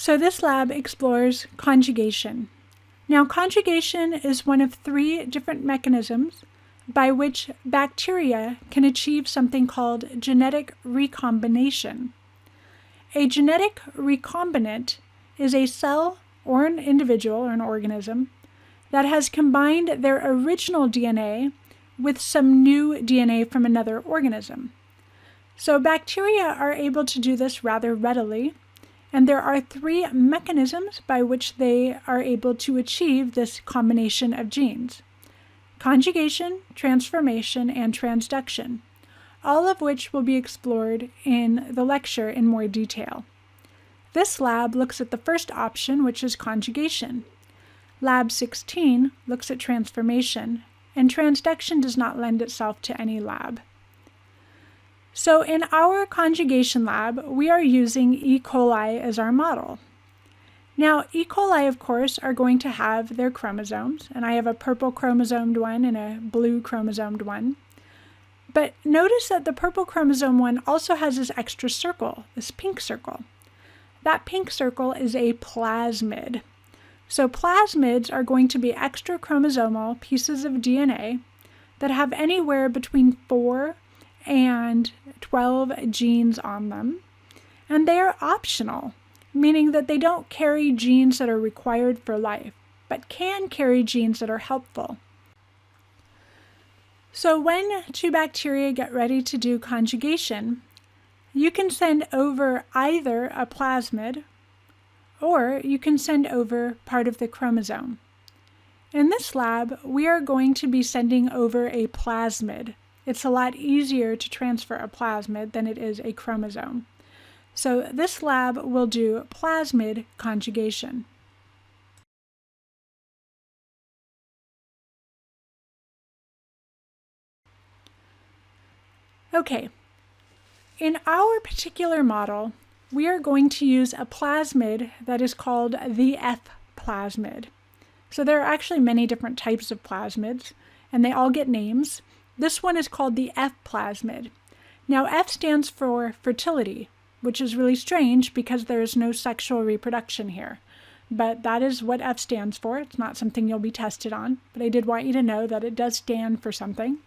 So this lab explores conjugation. Now, conjugation is one of 3 different mechanisms by which bacteria can achieve something called genetic recombination. A genetic recombinant is a cell or an individual or an organism that has combined their original DNA with some new DNA from another organism. So bacteria are able to do this rather readily, and there are 3 mechanisms by which they are able to achieve this combination of genes: conjugation, transformation, and transduction, all of which will be explored in the lecture in more detail. This lab looks at the first option, which is conjugation. Lab 16 looks at transformation, and transduction does not lend itself to any lab. So in our conjugation lab, we are using E. coli as our model. Now, E. coli, of course, are going to have their chromosomes, and I have a purple chromosomed one and a blue chromosomed one. But notice that the purple chromosome one also has this extra circle, this pink circle. That pink circle is a plasmid. So plasmids are going to be extra chromosomal pieces of DNA that have anywhere between 4 and 12 genes on them, and they are optional, meaning that they don't carry genes that are required for life, but can carry genes that are helpful. So when 2 bacteria get ready to do conjugation, you can send over either a plasmid or you can send over part of the chromosome. In this lab, we are going to be sending over a plasmid. It's a lot easier to transfer a plasmid than it is a chromosome. So this lab will do plasmid conjugation. Okay, in our particular model, we are going to use a plasmid that is called the F plasmid. So there are actually many different types of plasmids, and they all get names. This one is called the F plasmid. Now, F stands for fertility, which is really strange because there is no sexual reproduction here. But that is what F stands for. It's not something you'll be tested on, but I did want you to know that it does stand for something.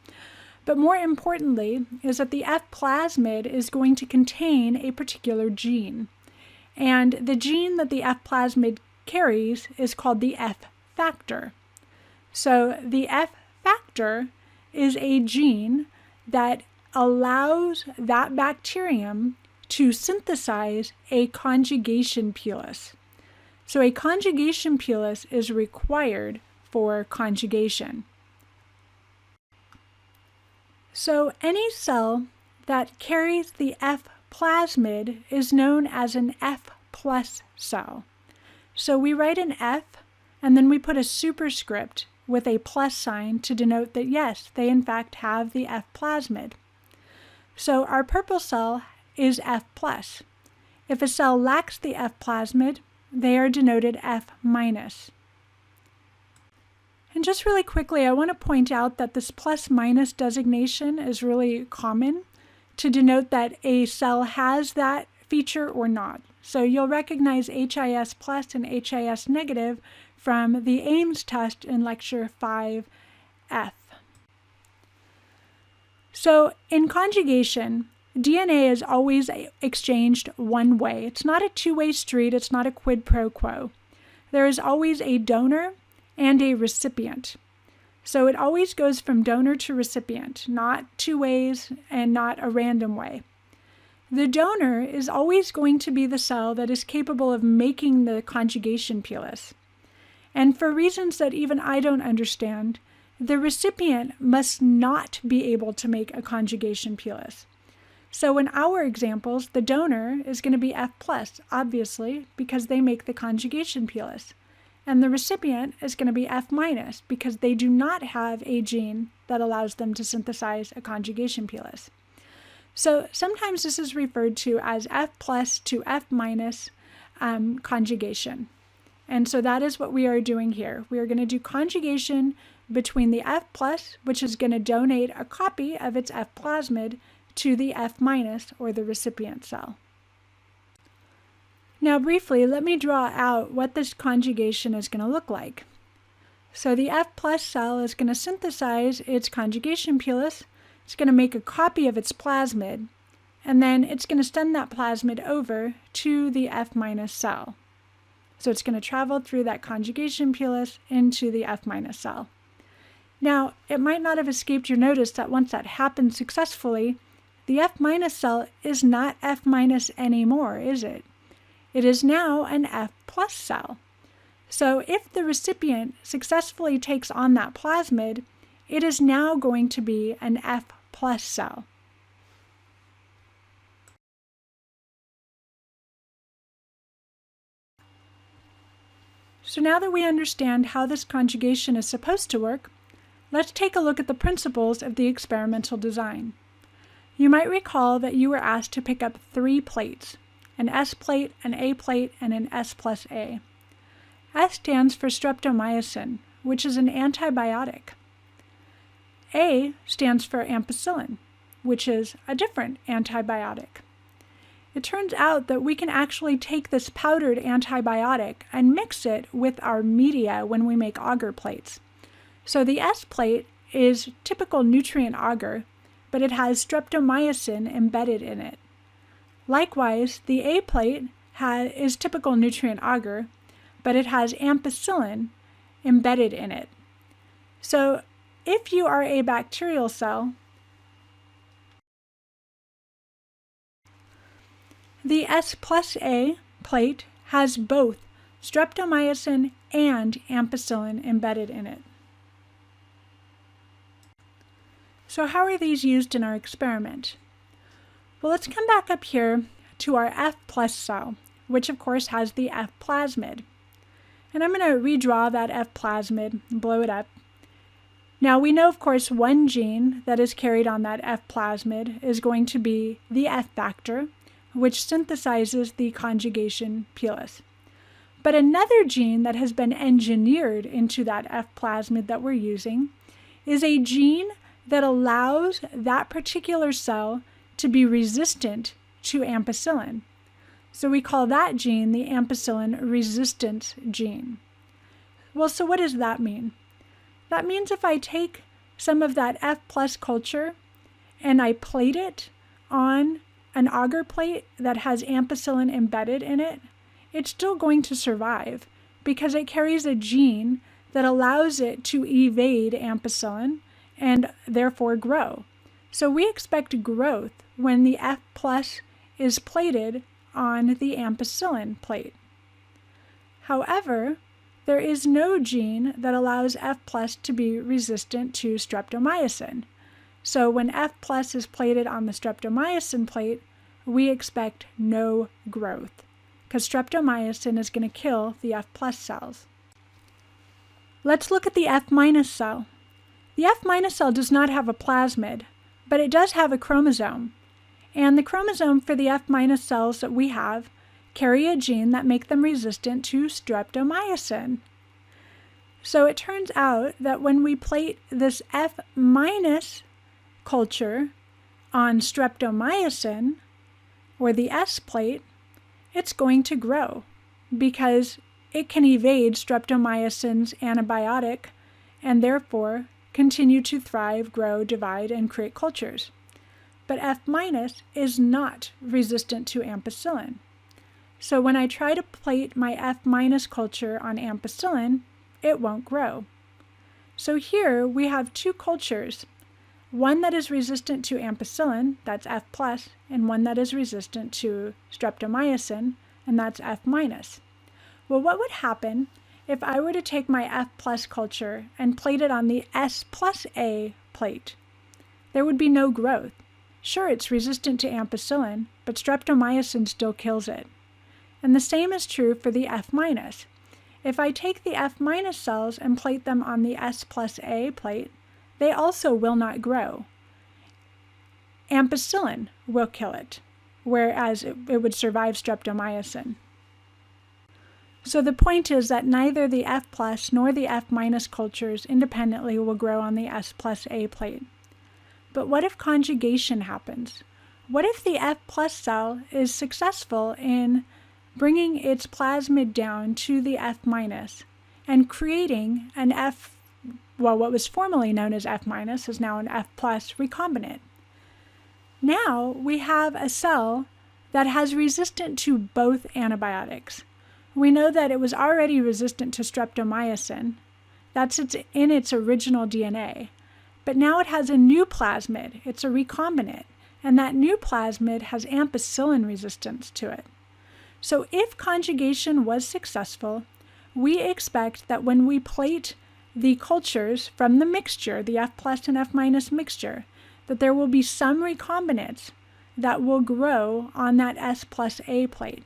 But more importantly is that the F plasmid is going to contain a particular gene. And the gene that the F plasmid carries is called the F factor. So the F factor is a gene that allows that bacterium to synthesize a conjugation pilus. So a conjugation pilus is required for conjugation. So any cell that carries the F plasmid is known as an F plus cell. So we write an F and then we put a superscript with a plus sign to denote that yes, they in fact have the F plasmid. So our purple cell is F plus. If a cell lacks the F plasmid, they are denoted F minus. And just really quickly, I want to point out that this plus minus designation is really common to denote that a cell has that feature or not. So you'll recognize HIS plus and HIS negative from the Ames test in lecture 5F. So in conjugation, DNA is always exchanged one way. It's not a two-way street. It's not a quid pro quo. There is always a donor and a recipient. So it always goes from donor to recipient, not 2 ways and not a random way. The donor is always going to be the cell that is capable of making the conjugation pilus. And for reasons that even I don't understand, the recipient must not be able to make a conjugation pilus. So in our examples, the donor is going to be F plus, obviously, because they make the conjugation pilus. And the recipient is going to be F minus because they do not have a gene that allows them to synthesize a conjugation pilus. So sometimes this is referred to as F plus to F minus conjugation. And so that is what we are doing here. We are going to do conjugation between the F plus, which is going to donate a copy of its F plasmid, to the F minus or the recipient cell. Now briefly, let me draw out what this conjugation is going to look like. So the F plus cell is going to synthesize its conjugation pilus, it's going to make a copy of its plasmid, and then it's going to send that plasmid over to the F minus cell. So it's going to travel through that conjugation pilus into the F minus cell. Now, it might not have escaped your notice that once that happens successfully, the F minus cell is not F minus anymore, is it? It is now an F plus cell. So if the recipient successfully takes on that plasmid, it is now going to be an F plus cell. So now that we understand how this conjugation is supposed to work, let's take a look at the principles of the experimental design. You might recall that you were asked to pick up 3 plates, an S plate, an A plate, and an S plus A. S stands for streptomycin, which is an antibiotic. A stands for ampicillin, which is a different antibiotic. It turns out that we can actually take this powdered antibiotic and mix it with our media when we make agar plates. So the S plate is typical nutrient agar, but it has streptomycin embedded in it. Likewise, the A plate is typical nutrient agar, but it has ampicillin embedded in it. So if you are a bacterial cell, the S plus A plate has both streptomycin and ampicillin embedded in it. So how are these used in our experiment? Well, let's come back up here to our F plus cell, which of course has the F plasmid. And I'm going to redraw that F plasmid and blow it up. Now we know, of course, one gene that is carried on that F plasmid is going to be the F factor, which synthesizes the conjugation pilus. But another gene that has been engineered into that F plasmid that we're using is a gene that allows that particular cell to be resistant to ampicillin. So we call that gene the ampicillin resistance gene. Well, so what does that mean? That means if I take some of that F plus culture and I plate it on an agar plate that has ampicillin embedded in it, it's still going to survive because it carries a gene that allows it to evade ampicillin and therefore grow. So we expect growth when the F plus is plated on the ampicillin plate. However, there is no gene that allows F plus to be resistant to streptomycin. So when F plus is plated on the streptomycin plate, we expect no growth because streptomycin is going to kill the F plus cells. Let's look at the F minus cell. The F minus cell does not have a plasmid, but it does have a chromosome. And the chromosome for the F minus cells that we have carry a gene that make them resistant to streptomycin. So it turns out that when we plate this F minus culture on streptomycin, or the S plate, it's going to grow because it can evade streptomycin's antibiotic and therefore continue to thrive, grow, divide, and create cultures. But F minus is not resistant to ampicillin. So when I try to plate my F minus culture on ampicillin, it won't grow. So here we have 2 cultures, one that is resistant to ampicillin, that's F plus, and one that is resistant to streptomycin, and that's F minus. Well, what would happen if I were to take my F plus culture and plate it on the S plus A plate? There would be no growth. Sure, it's resistant to ampicillin, but streptomycin still kills it. And the same is true for the F minus. If I take the F minus cells and plate them on the S plus A plate, they also will not grow. Ampicillin will kill it, whereas it would survive streptomycin. So the point is that neither the F plus nor the F minus cultures independently will grow on the S plus A plate. But what if conjugation happens? What if the F plus cell is successful in bringing its plasmid down to the F-, and creating an what was formerly known as F- is now an F+ recombinant. Now we have a cell that has resistant to both antibiotics. We know that it was already resistant to streptomycin. That's in its original DNA. But now it has a new plasmid. It's a recombinant. And that new plasmid has ampicillin resistance to it. So if conjugation was successful, we expect that when we plate the cultures from the mixture, the F+ and F- mixture, that there will be some recombinants that will grow on that S+A plate.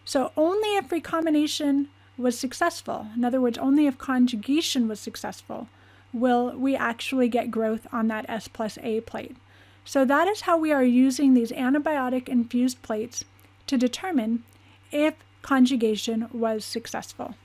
So only if recombination was successful, in other words, only if conjugation was successful, will we actually get growth on that S+A plate. So that is how we are using these antibiotic-infused plates to determine if conjugation was successful.